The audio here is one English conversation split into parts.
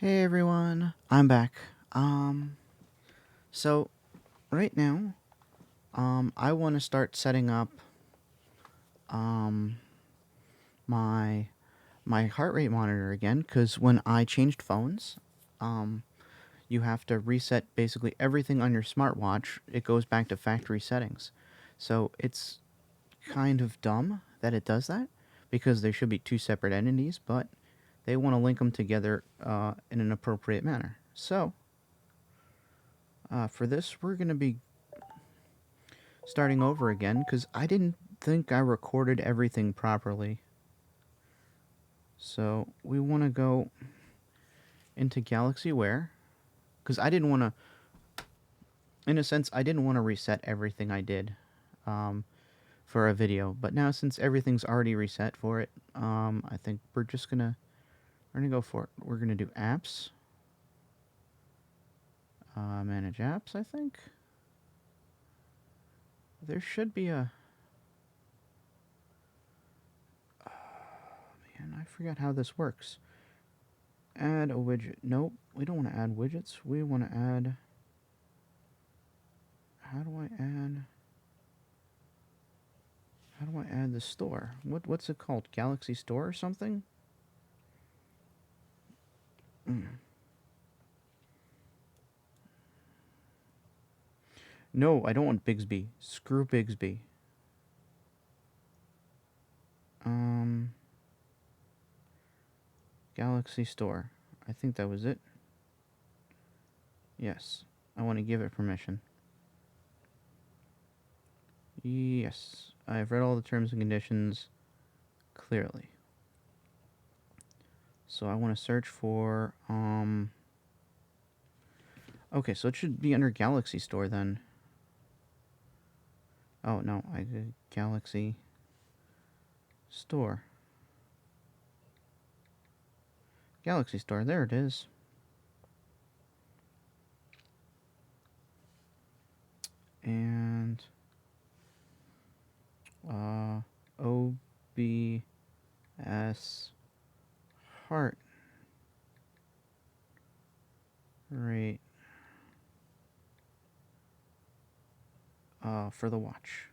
Hey everyone, I'm back. So right now, I want to start setting up um my my heart rate monitor again because when I changed phones, um, you have to reset basically everything on your smartwatch. It goes back to factory settings, so it's kind of dumb that it does that because they should be two separate entities, but they want to link them together in an appropriate manner. So for this, we're gonna be starting over again because I didn't think I recorded everything properly. So we want to go into GalaxyWare because I didn't want to, in a sense, I didn't want to reset everything I did um, for a video. But now since everything's already reset for it, I think we're gonna go for it. We're gonna do apps, manage apps. I think there should be a. Man, I forgot how this works. Add a widget. Nope, we don't want to add widgets. We want to add. How do I add? How do I add the store? What's it called? Galaxy Store or something? Mm. No, I don't want Bigsby. Screw Bigsby. Um, Galaxy Store. I think that was it. Yes, I want to give it permission. Yes, I've read all the terms and conditions clearly. So I want to search for Okay, so it should be under Galaxy Store then. Oh no, I did Galaxy Store. Galaxy Store, there it is. And OBS heart rate for the watch.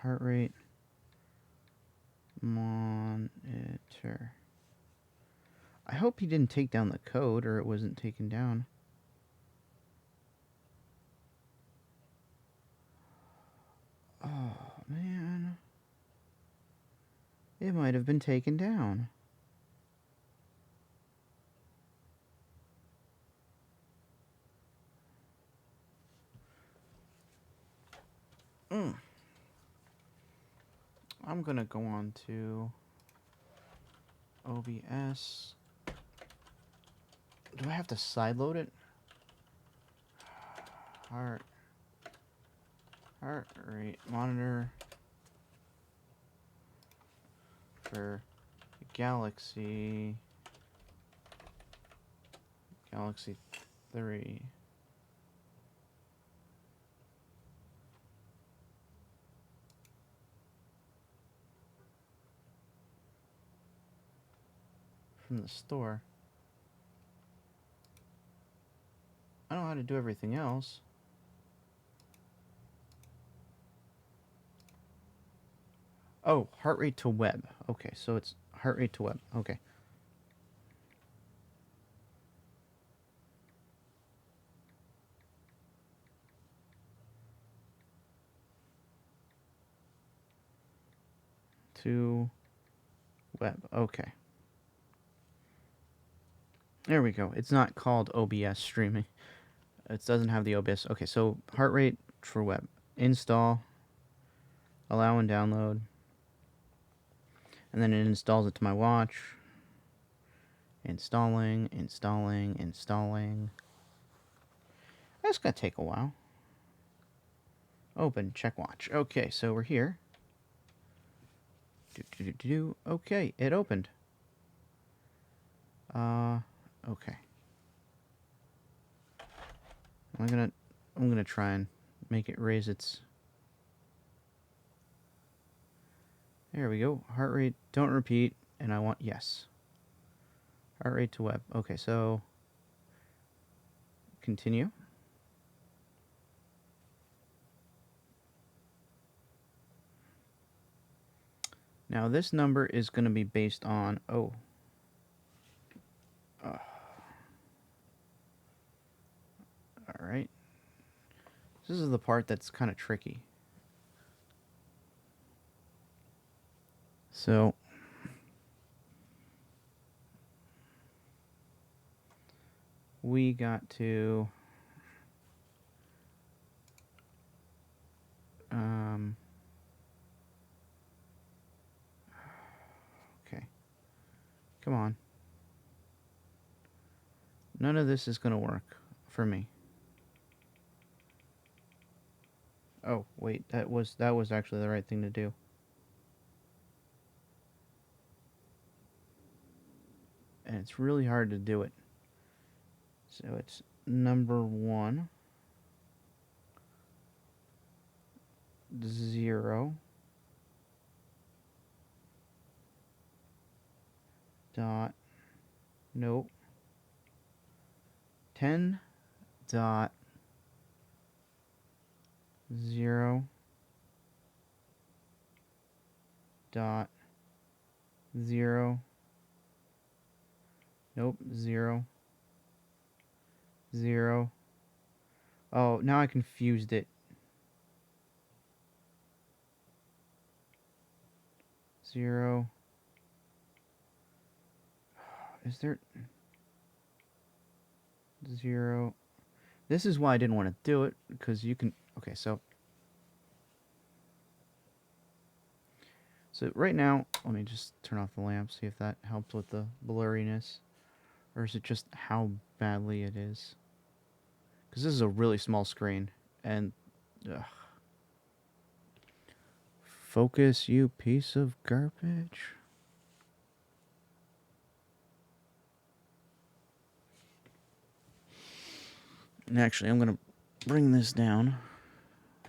Heart rate monitor. I hope he didn't take down the code or it wasn't taken down. Oh, man. It might have been taken down. Mm. I'm gonna go on to OBS. Do I have to sideload it? Heart rate monitor for Galaxy 3. From the store. I don't know how to do everything else. Oh, heart rate to web. Okay, so it's heart rate to web. Okay. To web. Okay. There we go. It's not called OBS streaming. It doesn't have the OBS. Okay, so heart rate for web. Install. Allow and download. And then it installs it to my watch. Installing. That's gonna take a while. Open. Check watch. Okay, so we're here. Okay, it opened. Okay. I'm gonna try and make it raise its. There we go. Heart rate, don't repeat, and I want yes. Heart rate to web. Okay, so continue. Now this number is going to be based on, all right. This is the part that's kind of tricky. So we got to okay, come on. None of this is going to work for me. Oh, wait, that was actually the right thing to do. And it's really hard to do it. So it's number 1, 0, dot, nope, 10 dot 0 dot 0, nope, 0, 0. Oh, now I confused it. 0. Is there 0? This is why I didn't want to do it, because you can. Okay, so right now, let me just turn off the lamp, see if that helps with the blurriness, or is it just how badly it is? Because this is a really small screen, and focus, you piece of garbage. And actually, I'm gonna bring this down,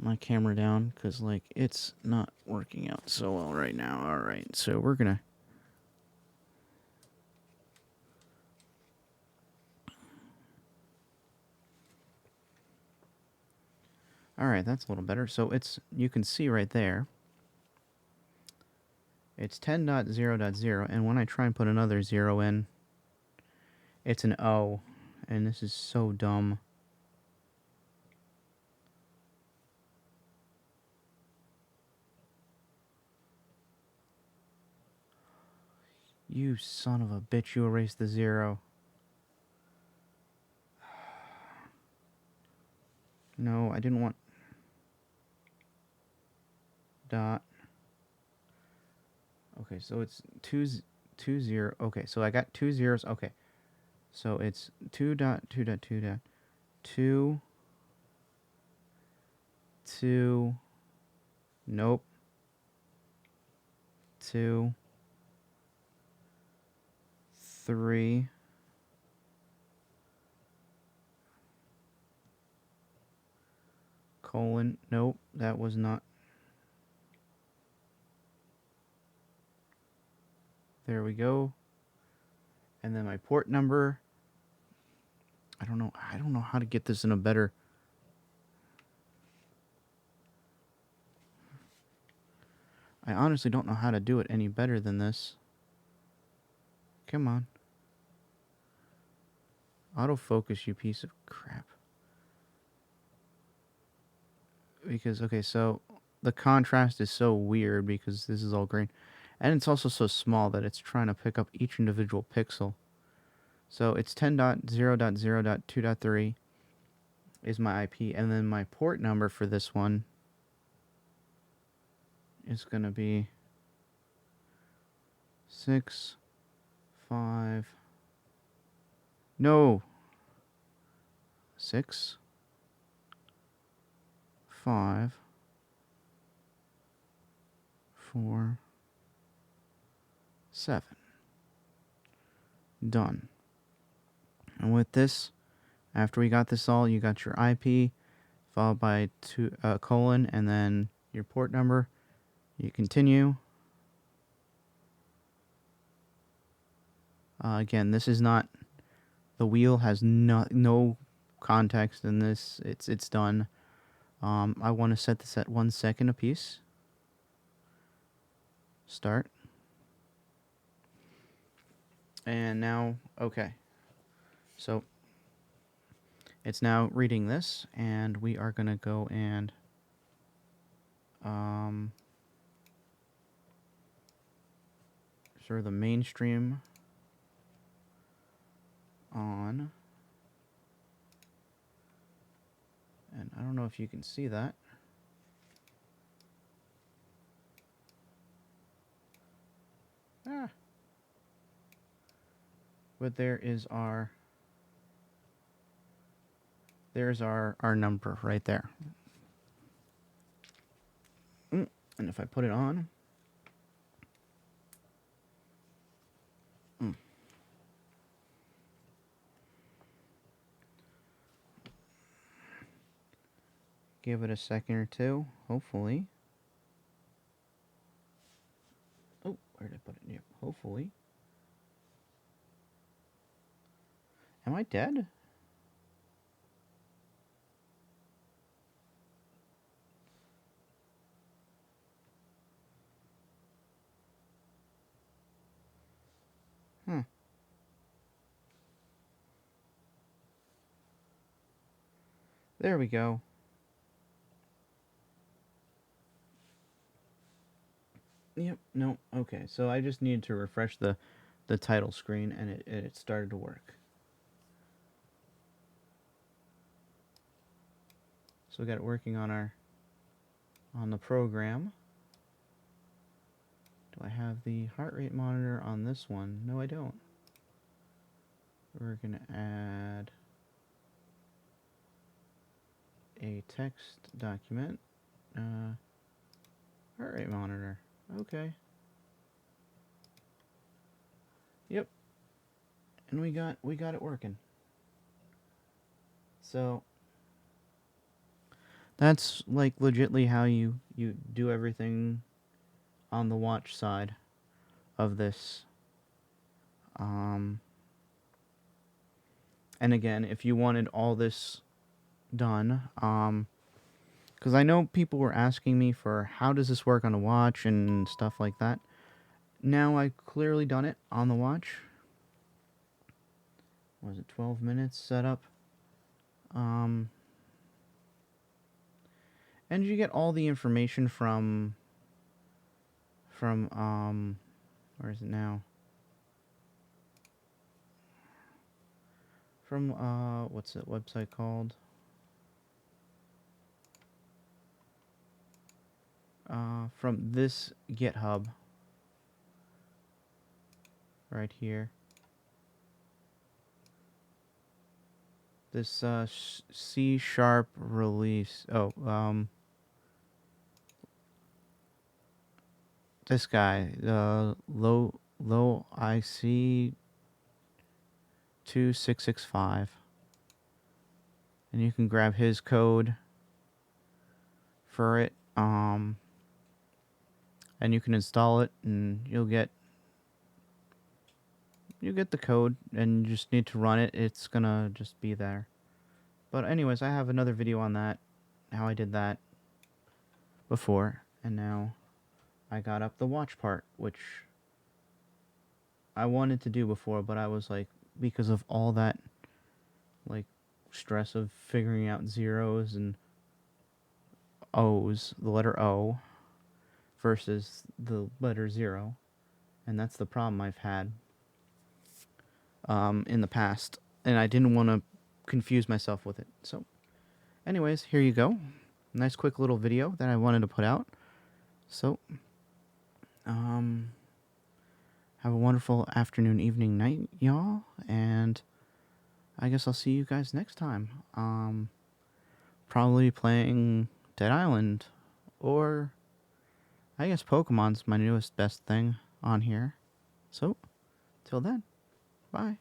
my camera down, because like it's not working out so well right now. All right, so we're gonna. All right, that's a little better. So it's, you can see right there, it's 10.0.0, and when I try and put another 0 in, it's an O, and this is so dumb. You son of a bitch, you erased the 0. No, I didn't want dot. Okay, so it's 2 0. Okay, so I got 2 zeros. Okay, so it's 2.2.2. 2, 2, nope, 2, 3, colon, nope, that was not. There we go. And then my port number. I don't know how to get this in a better. I honestly don't know how to do it any better than this. Come on. Autofocus, you piece of crap. Because, okay, so the contrast is so weird because this is all green. And it's also so small that it's trying to pick up each individual pixel. So it's 10.0.0.2.3 is my IP. And then my port number for this one is going to be 6, 5, no, 6, 5, 4, 7. Done. And with this, after we got this all, you got your IP followed by colon and then your port number. You continue. Again, this is not, the wheel has no context in this. It's done. I want to set this at 1 second apiece. Start. And now, okay. So it's now reading this, and we are going to go and sort of the mainstream on. And I don't know if you can see that. But there's our number right there. And if I put it on, give it a second or two, hopefully. Oh, where did I put it? Yep, hopefully. Am I dead? There we go. Yep, no, okay. So I just needed to refresh the title screen, and it started to work. So we got it working on the program. Do I have the heart rate monitor on this one? No, I don't. We're gonna add a text document. Heart rate monitor. Okay. Yep. And we got it working. So that's like legitly how you do everything on the watch side of this. And again, if you wanted all this done, because I know people were asking me for how does this work on a watch and stuff like that. Now I've clearly done it on the watch. Was it 12 minutes setup? And you get all the information from where is it now? From what's that website called? From this GitHub right here. This C# release. Oh, this guy, low IC 2665, and you can grab his code for it. And you can install it, and you'll get the code, and you just need to run it. It's gonna just be there. But anyways, I have another video on that, how I did that before, and now I got up the watch part, which I wanted to do before, but I was like, because of all that like stress of figuring out zeros and O's, the letter O versus the letter 0, and that's the problem I've had in the past, and I didn't want to confuse myself with it. So anyways, here you go. Nice quick little video that I wanted to put out. So have a wonderful afternoon, evening, night, y'all, and I guess I'll see you guys next time. Probably playing Dead Island, or I guess Pokemon's my newest best thing on here. So till then, bye.